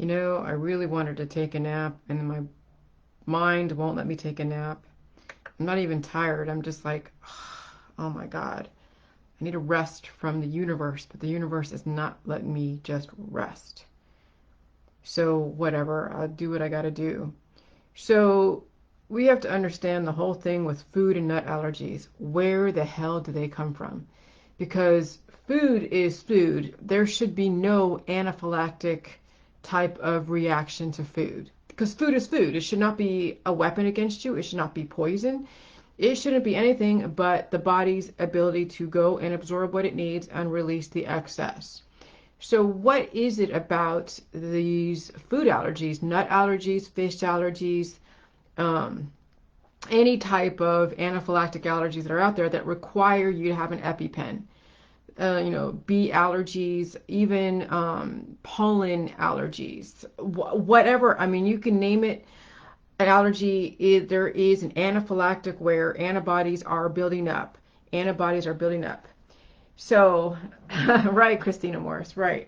You know, I really wanted to take a nap, and my mind won't let me take a nap. I'm not even tired. I'm just like, oh my God. I need a rest from the universe, but the universe is not letting me just rest. So, whatever, I'll do what I gotta do. So, we have to understand the whole thing with food and nut allergies. Where the hell do they come from? Because food is food. There should be no anaphylactic type of reaction to food. Because food is food. It should not be a weapon against you. It should not be poison. It shouldn't be anything but the body's ability to go and absorb what it needs and release the excess. So what is it about these food allergies, nut allergies, fish allergies, um, any type of anaphylactic allergies that are out there that require you to have an EpiPen? Bee allergies, even pollen allergies, whatever. I mean, you can name it an allergy. There is an anaphylactic where antibodies are building up. Antibodies are building up. So, right, Christina Morris, right.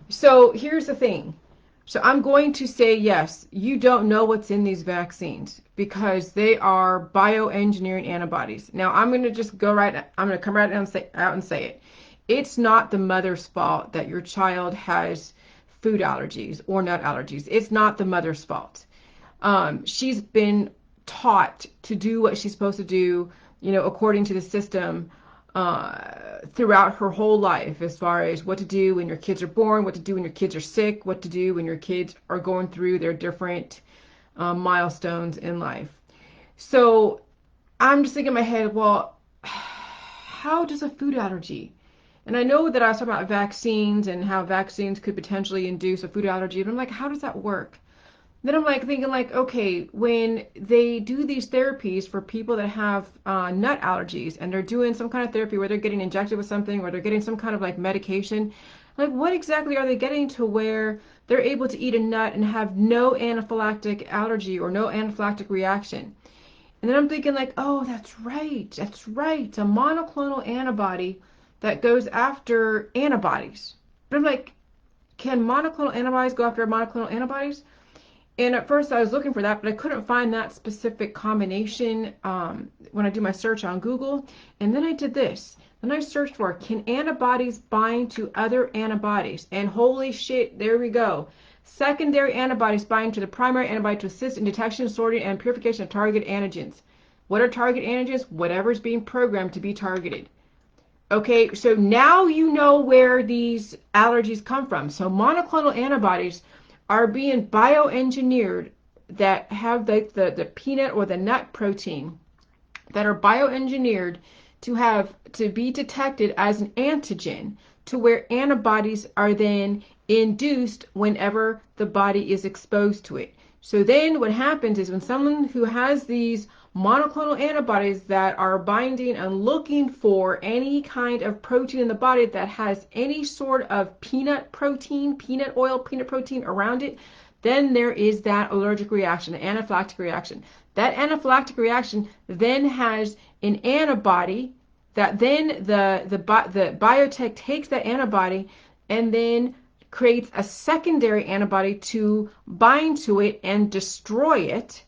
So here's the thing. So I'm going to say yes, you don't know what's in these vaccines because they are bioengineering antibodies. Now I'm going to just I'm going to come right out and say it. It's not the mother's fault that your child has food allergies or nut allergies. It's not the mother's fault. She's been taught to do what she's supposed to do, according to the system throughout her whole life, as far as what to do when your kids are born, what to do when your kids are sick, what to do when your kids are going through their different milestones in life. So I'm just thinking in my head, well, how does a food allergy? And I know that I was talking about vaccines and how vaccines could potentially induce a food allergy, but I'm like, how does that work? Then I'm like thinking like, okay, when they do these therapies for people that have nut allergies and they're doing some kind of therapy where they're getting injected with something or they're getting some kind of like medication, like what exactly are they getting to where they're able to eat a nut and have no anaphylactic allergy or no anaphylactic reaction? And then I'm thinking like, oh, that's right. That's right. A monoclonal antibody that goes after antibodies. But I'm like, can monoclonal antibodies go after monoclonal antibodies? And at first I was looking for that, but I couldn't find that specific combination when I do my search on Google. And then I did this. Then I searched for, can antibodies bind to other antibodies? And holy shit, there we go. Secondary antibodies bind to the primary antibody to assist in detection, sorting, and purification of target antigens. What are target antigens? Whatever is being programmed to be targeted. Okay, so now you know where these allergies come from. So monoclonal antibodies are being bioengineered that have the peanut or the nut protein that are bioengineered to be detected as an antigen to where antibodies are then induced whenever the body is exposed to it. So then what happens is when someone who has these monoclonal antibodies that are binding and looking for any kind of protein in the body that has any sort of peanut protein, peanut oil, peanut protein around it, then there is that allergic reaction, an anaphylactic reaction. That anaphylactic reaction then has an antibody that then the biotech takes that antibody and then creates a secondary antibody to bind to it and destroy it,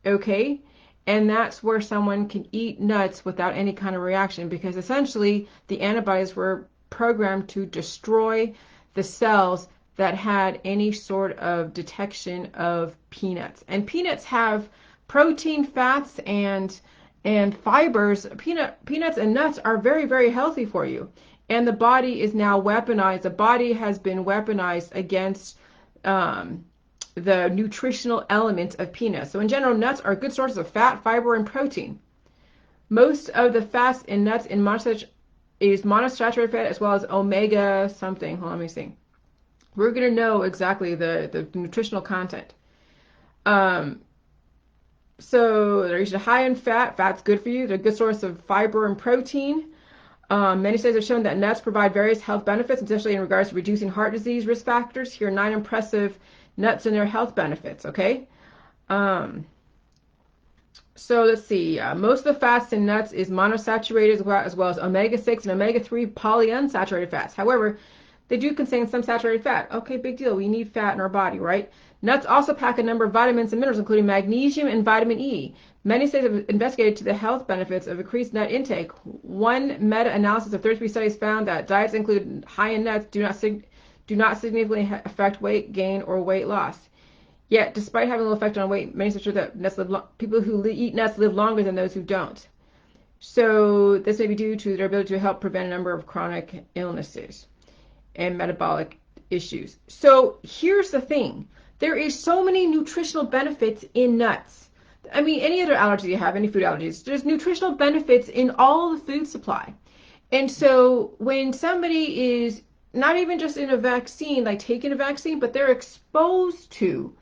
okay? And that's where someone can eat nuts without any kind of reaction because essentially the antibodies were programmed to destroy the cells that had any sort of detection of peanuts. And peanuts have protein, fats, and fibers. Peanuts and nuts are very, very healthy for you. And the body is now weaponized. The body has been weaponized against the nutritional elements of peanuts. So in general, nuts are good sources of fat, fiber, and protein. Most of the fats in nuts is monosaturated fat as well as omega something. Hold on, let me see. We're going to know exactly the nutritional content. So they're usually high in fat. Fat's good for you. They're a good source of fiber and protein. Many studies have shown that nuts provide various health benefits, especially in regards to reducing heart disease risk factors. Here are 9 impressive nuts and their health benefits, okay? So let's see. Most of the fats in nuts is monosaturated as well as omega-6 and omega-3 polyunsaturated fats. However, They do contain some saturated fat. Okay, big deal. We need fat in our body, right? Nuts also pack a number of vitamins and minerals, including magnesium and vitamin E. Many studies have investigated to the health benefits of increased nut intake. One meta-analysis of 33 studies found that diets included high in nuts do not significantly affect weight gain or weight loss. Yet, despite having a little effect on weight, many suggest that people who eat nuts live longer than those who don't. So this may be due to their ability to help prevent a number of chronic illnesses and metabolic issues. So here's the thing. There is so many nutritional benefits in nuts. I mean, any other allergy you have, any food allergies, there's nutritional benefits in all the food supply. And so when somebody is not even just in a vaccine, like taking a vaccine, but they're exposed to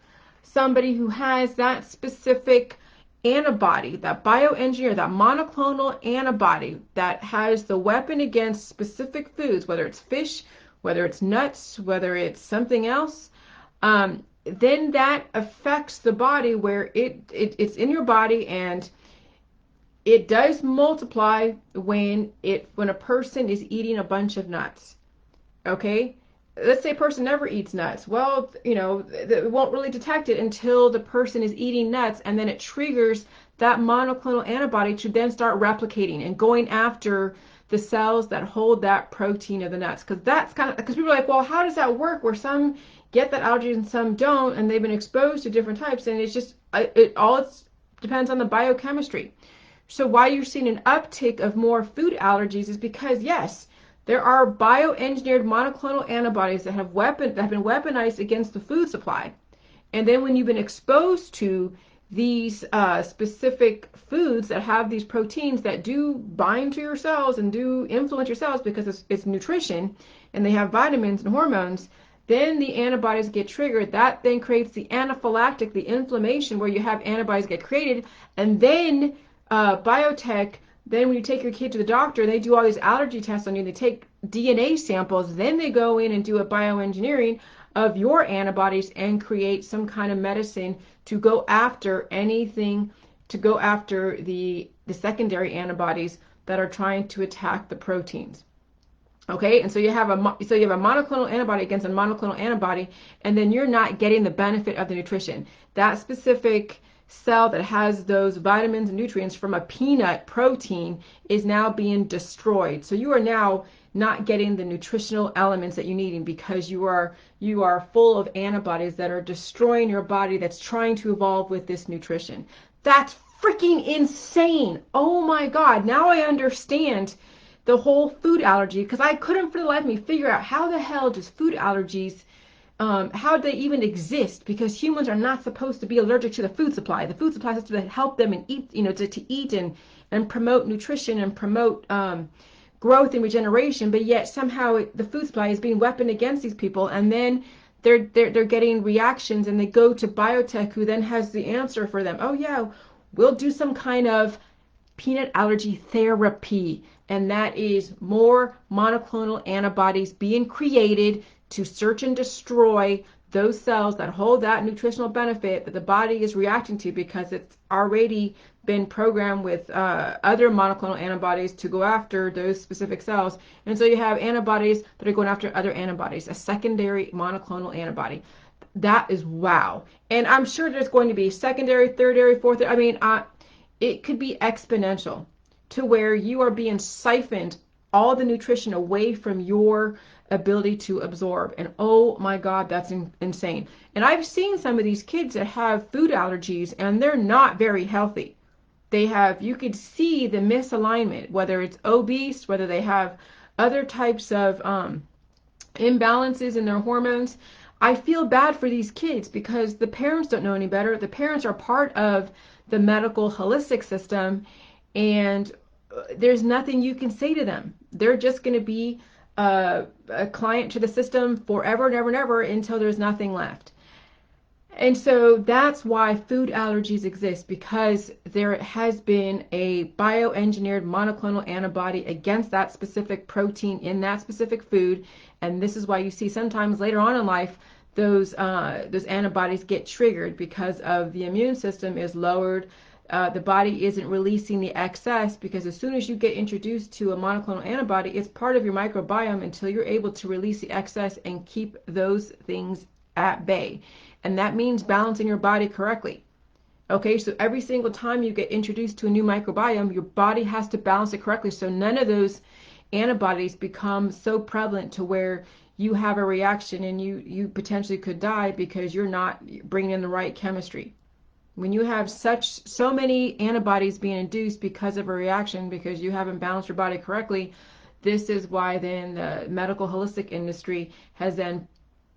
somebody who has that specific antibody, that bioengineer, that monoclonal antibody that has the weapon against specific foods, whether it's fish, whether it's nuts, whether it's something else, then that affects the body where it's in your body, and it does multiply when a person is eating a bunch of nuts. Okay? Let's say a person never eats nuts. Well, it won't really detect it until the person is eating nuts, and then it triggers that monoclonal antibody to then start replicating and going after the cells that hold that protein of the nuts. Because people are like, well, how does that work where some get that allergy and some don't, and they've been exposed to different types, and it's just, it depends on the biochemistry. So why you're seeing an uptick of more food allergies is because, yes, there are bioengineered monoclonal antibodies that have been weaponized against the food supply. And then when you've been exposed to these specific foods that have these proteins that do bind to your cells and do influence your cells because it's nutrition, and they have vitamins and hormones, then the antibodies get triggered. That then creates the anaphylactic, the inflammation, where you have antibodies get created. And then biotech, then when you take your kid to the doctor, they do all these allergy tests on you. They take DNA samples. Then they go in and do a bioengineering of your antibodies and create some kind of medicine to go after anything, to go after the secondary antibodies that are trying to attack the proteins. Okay, and so you have a monoclonal antibody against a monoclonal antibody, and then you're not getting the benefit of the nutrition. That specific cell that has those vitamins and nutrients from a peanut protein is now being destroyed. So you are now not getting the nutritional elements that you need, because you are full of antibodies that are destroying your body that's trying to evolve with this nutrition. That's freaking insane. Oh my God. Now I understand the whole food allergy, because I couldn't for the life of me figure out how the hell does food allergies, how do they even exist? Because humans are not supposed to be allergic to the food supply. The food supply is supposed to help them and eat, to eat and promote nutrition and promote growth and regeneration. But yet somehow the food supply is being weaponed against these people, and then they're getting reactions, and they go to biotech, who then has the answer for them. Oh yeah, we'll do some kind of peanut allergy therapy, and that is more monoclonal antibodies being created to search and destroy those cells that hold that nutritional benefit that the body is reacting to, because it's already been programmed with other monoclonal antibodies to go after those specific cells. And so you have antibodies that are going after other antibodies, a secondary monoclonal antibody. That is wow. And I'm sure there's going to be secondary, thirdary, fourth. I mean, it could be exponential, to where you are being siphoned all the nutrition away from your ability to absorb. And oh my God, that's insane. And I've seen some of these kids that have food allergies, and they're not very healthy. You could see the misalignment, whether it's obese, whether they have other types of imbalances in their hormones. I feel bad for these kids, because the parents don't know any better. The parents are part of the medical holistic system, and there's nothing you can say to them. They're just going to be a client to the system forever and ever and ever, until there's nothing left. And so that's why food allergies exist, because there has been a bioengineered monoclonal antibody against that specific protein in that specific food. And this is why you see sometimes later on in life those antibodies get triggered, because of the immune system is lowered. the body isn't releasing the excess, because as soon as you get introduced to a monoclonal antibody, it's part of your microbiome until you're able to release the excess and keep those things at bay. And that means balancing your body correctly. Okay, so every single time you get introduced to a new microbiome, your body has to balance it correctly, so none of those antibodies become so prevalent to where you have a reaction and you potentially could die because you're not bringing in the right chemistry. When you have so many antibodies being induced because of a reaction, because you haven't balanced your body correctly, this is why then the medical holistic industry has then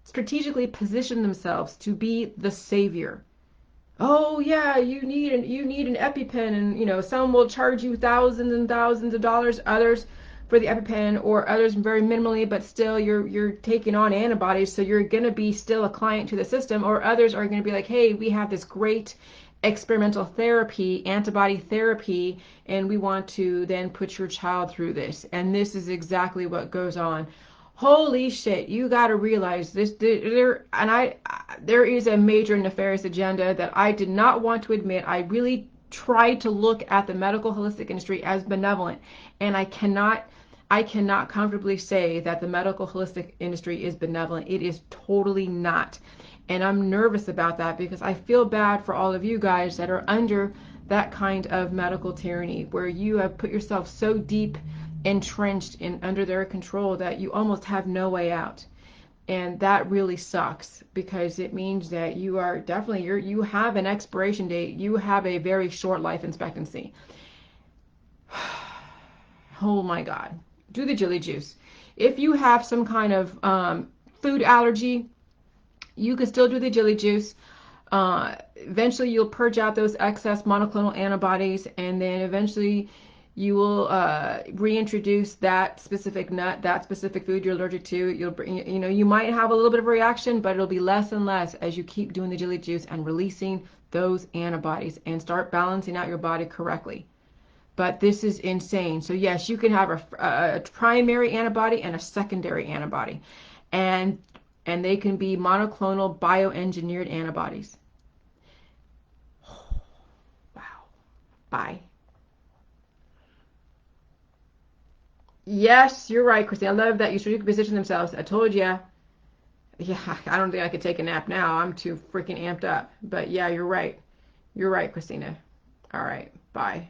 strategically positioned themselves to be the savior. Oh yeah, you need an EpiPen, and some will charge you thousands and thousands of dollars, others for the EpiPen, or others very minimally, but still you're taking on antibodies, so you're going to be still a client to the system. Or others are going to be like, hey, we have this great experimental therapy, antibody therapy, and we want to then put your child through this. And this is exactly what goes on. Holy shit, you got to realize this, there is a major nefarious agenda that I did not want to admit. I really tried to look at the medical holistic industry as benevolent, and I cannot comfortably say that the medical holistic industry is benevolent. It is totally not. And I'm nervous about that because I feel bad for all of you guys that are under that kind of medical tyranny, where you have put yourself so deep entrenched in under their control that you almost have no way out. And that really sucks, because it means that you are definitely, you have an expiration date. You have a very short life expectancy. Oh my God. Do the Jilly juice. If you have some kind of food allergy, you can still do the Jilly juice. Eventually you'll purge out those excess monoclonal antibodies, and then eventually you will reintroduce that specific nut, that specific food you're allergic to. You might have a little bit of a reaction, but it'll be less and less as you keep doing the Jilly juice and releasing those antibodies and start balancing out your body correctly. But this is insane. So yes, you can have a primary antibody and a secondary antibody, and they can be monoclonal bioengineered antibodies. Wow. Bye. Yes, you're right, Christine. I love that you strategically position themselves. I told you. Yeah, I don't think I could take a nap now. I'm too freaking amped up. But yeah, you're right. You're right, Christina. All right. Bye.